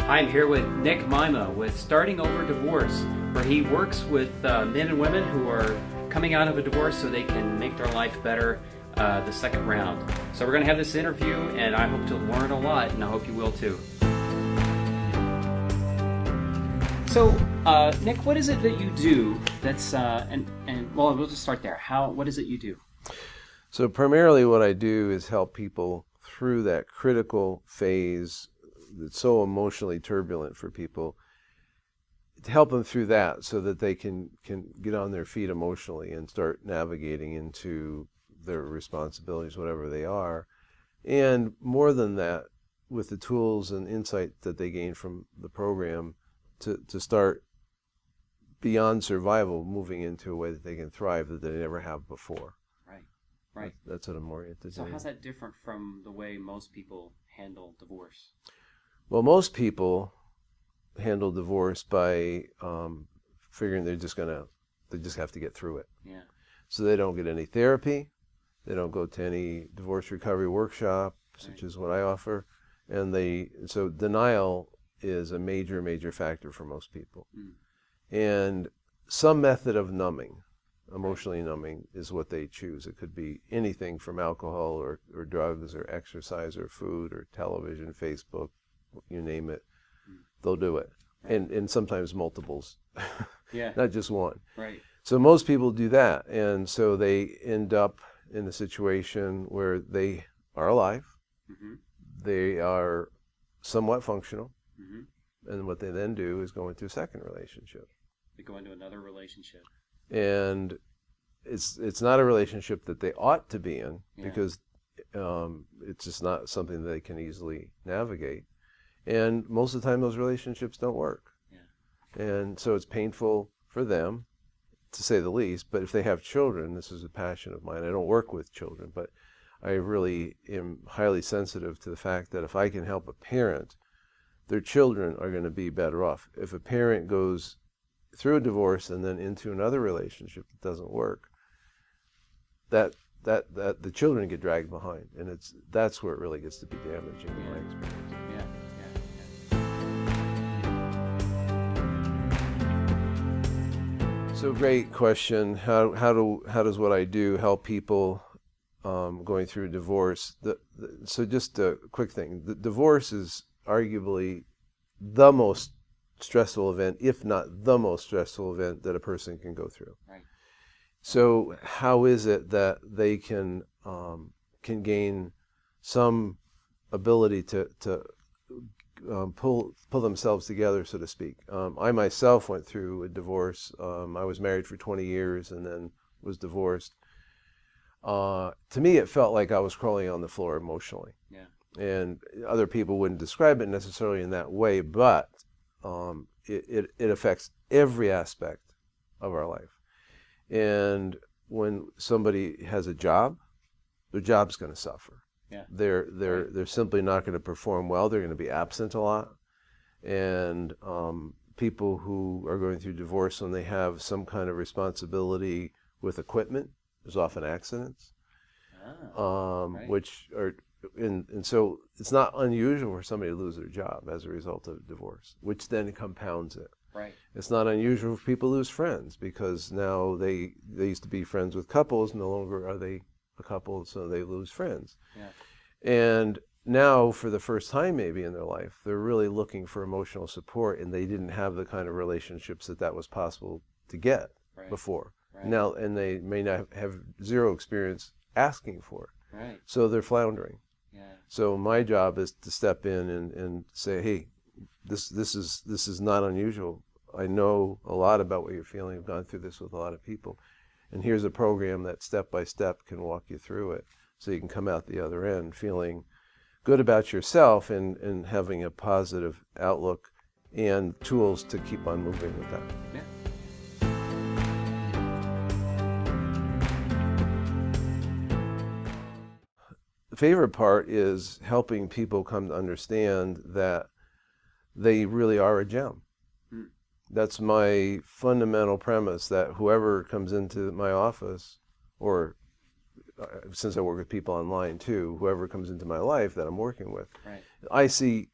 I'm here with Nick Meima with Starting Over Divorce, where he works with men and women who are coming out of a divorce so they can make their life better the second round. So we're going to have this interview, and I hope to learn a lot, and I hope you will too. So, Nick, what is it that you do that's, well, we'll just start there. What is it you do? So primarily what I do is help people through that critical phase that's so emotionally turbulent for people, to help them through that so that they can get on their feet emotionally and start navigating into their responsibilities, whatever they are. And more than that, with the tools and insight that they gain from the program, to start beyond survival, moving into a way that they can thrive that they never have before. Right. That's what I'm oriented to. So how's that different from the way most people handle divorce? Well, most people handle divorce by figuring they just have to get through it. Yeah. So they don't get any therapy, they don't go to any divorce recovery workshop, such as what I offer, so denial is a major factor for most people. And some method of numbing, emotionally numbing, is what they choose. It could be anything from alcohol or drugs or exercise or food or television, Facebook, you name it, they'll do it. And sometimes multiples, not just one. Right. So most people do that, and so they end up in a situation where they are alive, they are somewhat functional, and what they then do is go into a second relationship. They go into another relationship. And it's not a relationship that they ought to be in, because it's just not something that they can easily navigate. And most of the time those relationships don't work. And so it's painful for them, to say the least. But if they have children, this is a passion of mine. I don't work with children, but I really am highly sensitive to the fact that if I can help a parent, their children are going to be better off. If a parent goes through a divorce and then into another relationship that doesn't work, that the children get dragged behind, and that's where it really gets to be damaging in my experience. So great question. How does what I do help people going through a divorce? So just a quick thing. The divorce is arguably the most stressful event, if not the most stressful event that a person can go through. Right. So how is it that they can gain some ability to pull themselves together, so to speak? I myself went through a divorce. I was married for 20 years and then was divorced. To me, it felt like I was crawling on the floor emotionally. Yeah. And other people wouldn't describe it necessarily in that way, but it affects every aspect of our life. And when somebody has a job, their job's going to suffer. Yeah. They're simply not going to perform well. They're going to be absent a lot. And people who are going through divorce, when they have some kind of responsibility with equipment, there's often accidents, which are, and so it's not unusual for somebody to lose their job as a result of divorce, which then compounds it. Right. It's not unusual for people to lose friends, because now they used to be friends with couples, no longer are they a couple, so they lose friends. Yeah. And now, for the first time maybe in their life, they're really looking for emotional support, and they didn't have the kind of relationships that was possible to get before. Right. Now, and they may not have zero experience asking for it. Right. So they're floundering. Yeah. So my job is to step in and say, hey, this is not unusual. I know a lot about what you're feeling. I've gone through this with a lot of people. And here's a program that step by step can walk you through it, so you can come out the other end feeling good about yourself and having a positive outlook and tools to keep on moving with that. Yeah. The favorite part is helping people come to understand that they really are a gem. That's my fundamental premise, that whoever comes into my office, or since I work with people online too, whoever comes into my life that I'm working with, I see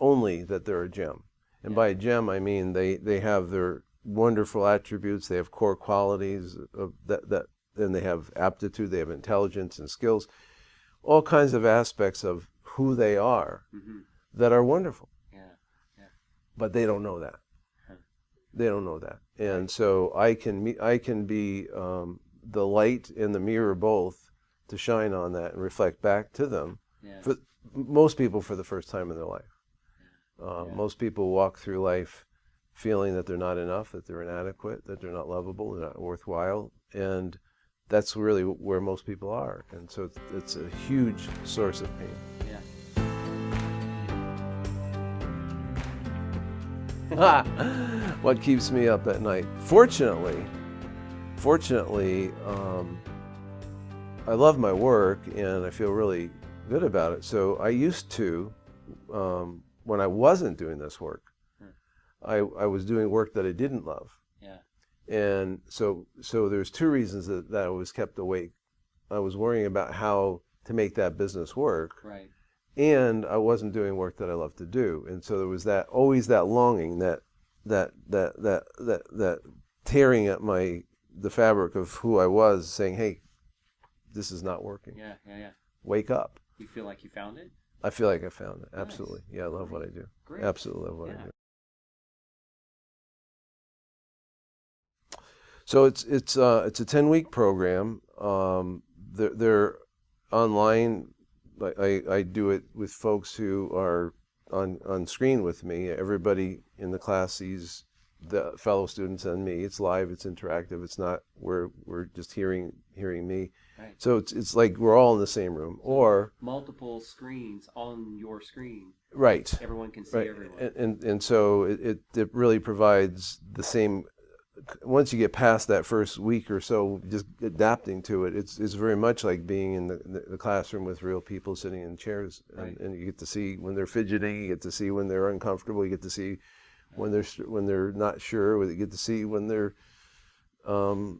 only that they're a gem. And by a gem, I mean they have their wonderful attributes, they have core qualities of that, and they have aptitude, they have intelligence and skills, all kinds of aspects of who they are that are wonderful. But they don't know that. They don't know that. And so I can be the light and the mirror both to shine on that and reflect back to them. For most people, for the first time in their life. Most people walk through life feeling that they're not enough, that they're inadequate, that they're not lovable, they're not worthwhile. And that's really where most people are. And so it's a huge source of pain. What keeps me up at night? Fortunately, I love my work and I feel really good about it. So I used to, when I wasn't doing this work, I was doing work that I didn't love. And so there's two reasons that I was kept awake. I was worrying about how to make that business work. And I wasn't doing work that I love to do, and so there was always that longing, that tearing at the fabric of who I was, saying, "Hey, this is not working. Wake up." You feel like you found it? I feel like I found it. Nice. Absolutely. Yeah, I love what I do. Great. Absolutely love what I do. So it's a 10-week program. They're online. I do it with folks who are on screen with me. Everybody in the class sees the fellow students and me. It's live, it's interactive, it's not we're just hearing me. So it's like we're all in the same room. Or multiple screens on your screen. Right. Everyone can see everyone. And so it really provides the same. Once you get past that first week or so, just adapting to it, it's very much like being in the classroom with real people sitting in chairs, and you get to see when they're fidgeting, you get to see when they're uncomfortable, you get to see when they're not sure, you get to see when they're kind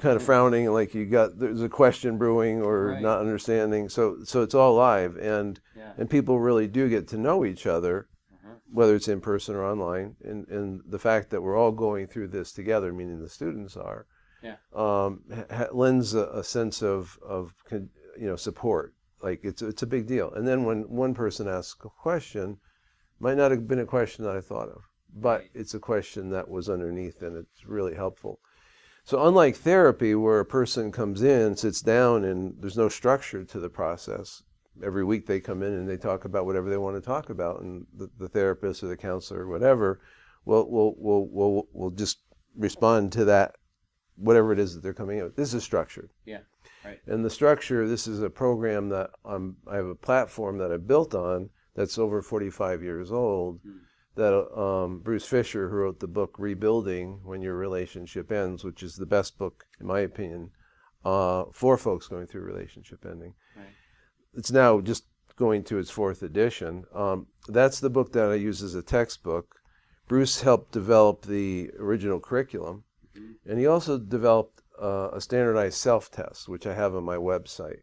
of frowning, like there's a question brewing or not understanding. So it's all live, and people really do get to know each other. Whether it's in person or online, and the fact that we're all going through this together, meaning the students are, lends a sense of support. Like it's a big deal. And then when one person asks a question, might not have been a question that I thought of, but it's a question that was underneath, and it's really helpful. So unlike therapy, where a person comes in, sits down, and there's no structure to the process. Every week they come in and they talk about whatever they want to talk about, and the therapist or the counselor or whatever will just respond to that, whatever it is that they're coming in with. This is structured. And the structure, this is a program that I have a platform that I built on that's over 45 years old, that Bruce Fisher, who wrote the book Rebuilding When Your Relationship Ends, which is the best book, in my opinion, for folks going through relationship ending. It's now just going to its 4th edition. That's the book that I use as a textbook. Bruce helped develop the original curriculum, and he also developed a standardized self-test, which I have on my website.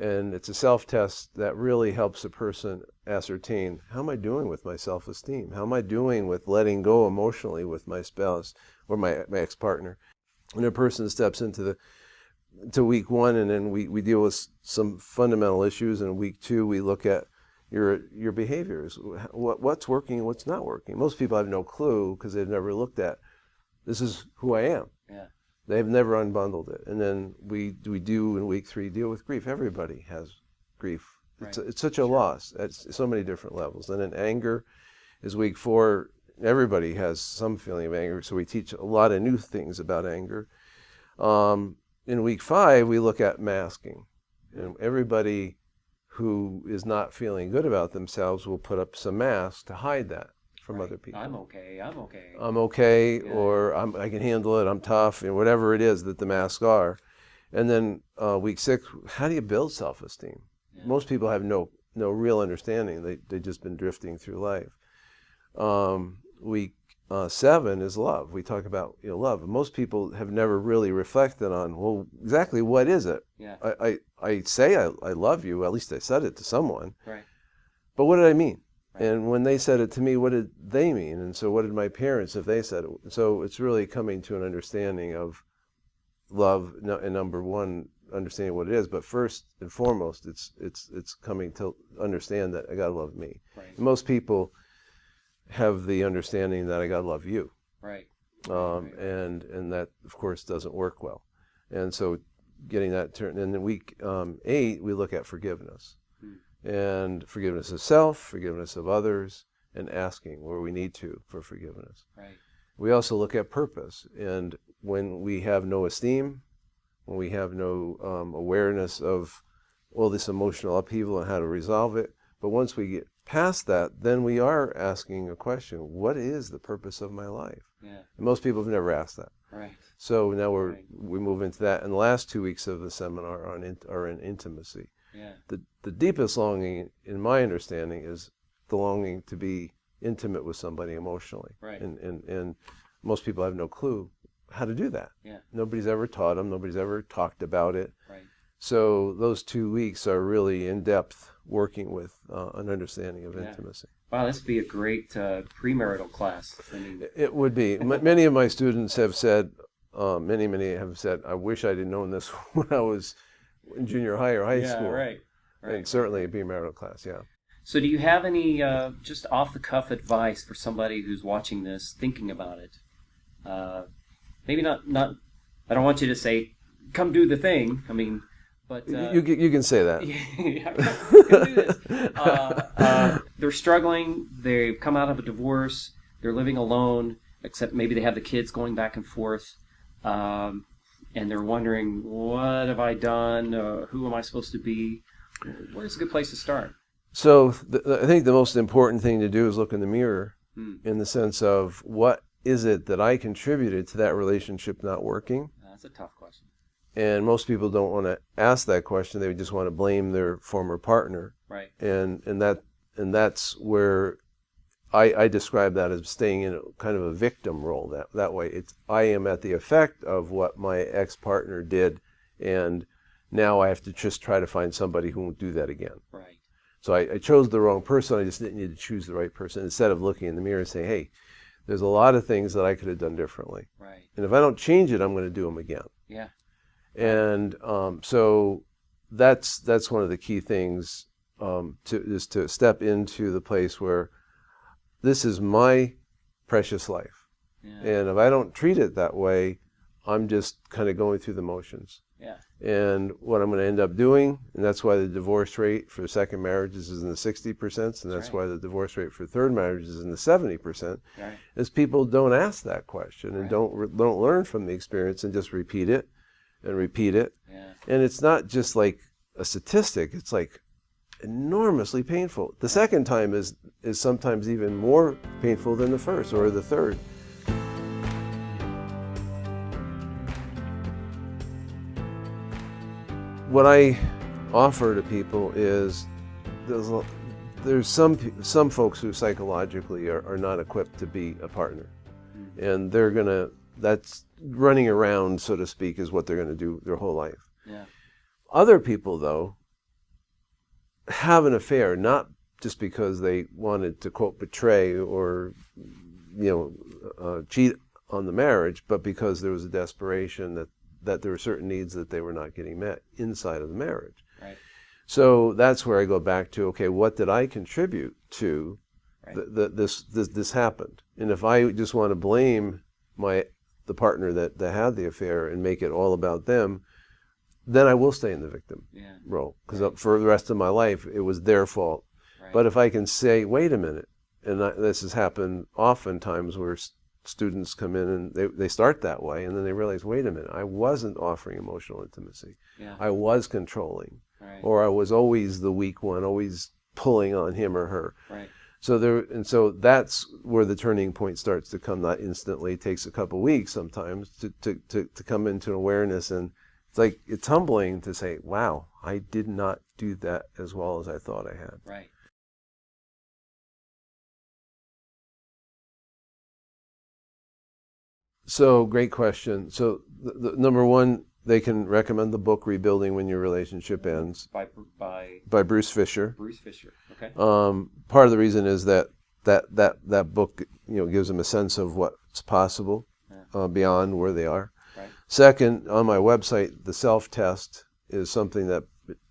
And it's a self-test that really helps a person ascertain, how am I doing with my self-esteem? How am I doing with letting go emotionally with my spouse or my ex-partner? And a person steps into week 1, and then we deal with some fundamental issues, and week 2 we look at your behaviors, what's working and what's not working. Most people have no clue because they've never looked at, this is who I am. They've never unbundled it. And then we do in week 3 deal with grief. Everybody has grief. It's such a loss at so many different levels. And then anger is week 4. Everybody has some feeling of anger, so we teach a lot of new things about anger. In week 5, we look at masking. And everybody who is not feeling good about themselves will put up some masks to hide that from other people. I'm okay. Or I can handle it, I'm tough, and whatever it is that the masks are. And then week 6, how do you build self-esteem? Most people have no real understanding. They've just been drifting through life. Week 7 is love. We talk about love. Most people have never really reflected on, well, exactly what is it? I say I love you. At least I said it to someone. But what did I mean? Right. And when they said it to me, what did they mean? And so what did my parents, if they said it? So it's really coming to an understanding of love, and number one, understanding what it is. But first and foremost, it's coming to understand that I gotta love me. Right. And most people have the understanding that I gotta love you. Right. And that of course doesn't work well. And so getting that turned, and in week 8 we look at forgiveness. And forgiveness of self, forgiveness of others, and asking where we need to for forgiveness. Right. We also look at purpose, and when we have no esteem, when we have no awareness of all this emotional upheaval and how to resolve it, but once we get past that, then we are asking a question: what is the purpose of my life? Yeah. And most people have never asked that. Right. So now Right. we move into that, and the last 2 weeks of the seminar are in intimacy. Yeah. The deepest longing, in my understanding, is the longing to be intimate with somebody emotionally. Right. And most people have no clue how to do that. Yeah. Nobody's ever taught them. Nobody's ever talked about it. Right. So those 2 weeks are really in-depth working with an understanding of Yeah. intimacy. Wow, this would be a great premarital class. I mean, It would be. Many of my students have said, many have said, I wish I'd known this when I was in junior high or high school. Right. Right. And certainly a premarital class, yeah. So do you have any just off-the-cuff advice for somebody who's watching this, thinking about it? Maybe not. I don't want you to say, "Come do the thing." I mean, but You can say that. yeah, come do this. They're struggling. They've come out of a divorce. They're living alone, except maybe they have the kids going back and forth, and they're wondering, "What have I done? Who am I supposed to be?" Where's a good place to start? So I think the most important thing to do is look in the mirror in the sense of what is it that I contributed to that relationship not working? That's a tough question. And most people don't want to ask that question. They just want to blame their former partner. Right. And that's where I describe that as staying in kind of a victim role. That way, I am at the effect of what my ex-partner did, and now I have to just try to find somebody who won't do that again. Right. So I chose the wrong person. I just didn't need to choose the right person, instead of looking in the mirror and saying, hey, there's a lot of things that I could have done differently. Right. And if I don't change it, I'm going to do them again. Yeah. And so that's one of the key things, to step into the place where this is my precious life. Yeah. And if I don't treat it that way, I'm just kind of going through the motions. Yeah. And what I'm going to end up doing, and that's why the divorce rate for second marriages is in the 60%, and that's why the divorce rate for third marriages is in the 70%, Right. is people don't ask that question and Right. don't learn from the experience and just repeat it and repeat it. Yeah. And it's not just like a statistic, it's like enormously painful. The second time is sometimes even more painful than the first or the third. What I offer to people is there's some folks who psychologically are not equipped to be a partner, and that's running around, so to speak, is what they're going to do their whole life. Yeah. Other people, though, have an affair not just because they wanted to, quote, betray or cheat on the marriage, but because there was a desperation that there were certain needs that they were not getting met inside of the marriage. Right. So that's where I go back to, okay, what did I contribute to this happened? And if I just want to blame the partner that had the affair and make it all about them, then I will stay in the victim role, because for the rest of my life it was their fault. Right. But if I can say, wait a minute, and this has happened oftentimes where students come in and they start that way, and then they realize, wait a minute, I wasn't offering emotional intimacy. Yeah. I was controlling, Right. or I was always the weak one, always pulling on him or her. Right. So that's where the turning point starts to come. Not instantly, it takes a couple of weeks sometimes to come into an awareness, and it's humbling to say, wow, I did not do that as well as I thought I had. Right. So, great question. So, the number one, they can recommend the book Rebuilding When Your Relationship Ends By by Bruce Fisher. Bruce Fisher. Okay. Part of the reason is that book, gives them a sense of what's possible beyond where they are. Right. Second, on my website, the self-test is something that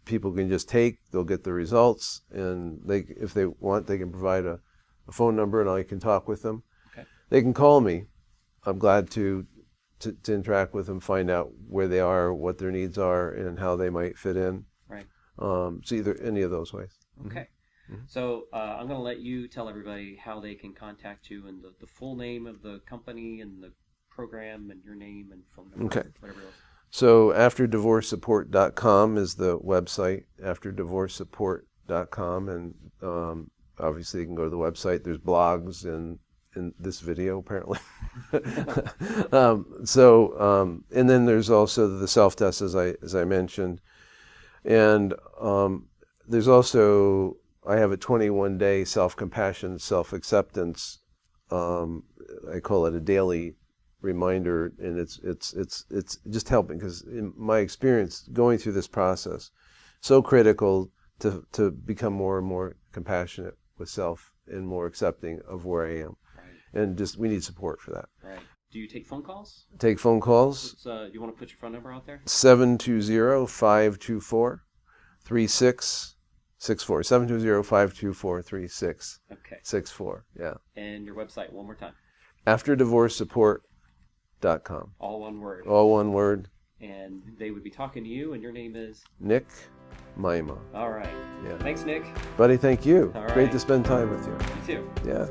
people can just take. They'll get the results, and if they want, they can provide a phone number, and I can talk with them. Okay. They can call me. I'm glad to interact with them, find out where they are, what their needs are, and how they might fit in. Right. So either any of those ways. Okay. Mm-hmm. So I'm going to let you tell everybody how they can contact you and the full name of the company and the program and your name and phone number. Okay. Whatever else. So afterdivorcesupport.com is the website, afterdivorcesupport.com, and obviously you can go to the website. There's blogs in this video, apparently. And then there's also the self-test, as I mentioned. And there's also, I have a 21-day self-compassion, self-acceptance. I call it a daily reminder, and it's just helping, because in my experience going through this process, so critical to become more and more compassionate with self and more accepting of where I am. Right. And we need support for that. Right. Do you take phone calls? Take phone calls. You want to put your phone number out there? 720-524-3664. 720-524-3664. Yeah. And your website one more time. Afterdivorcesupport.com. All one word. All one word. And they would be talking to you, and your name is? Nick Meima. All right. Yeah. Thanks, Nick. Buddy, thank you. All Great right. to spend time with you. You too. Yeah.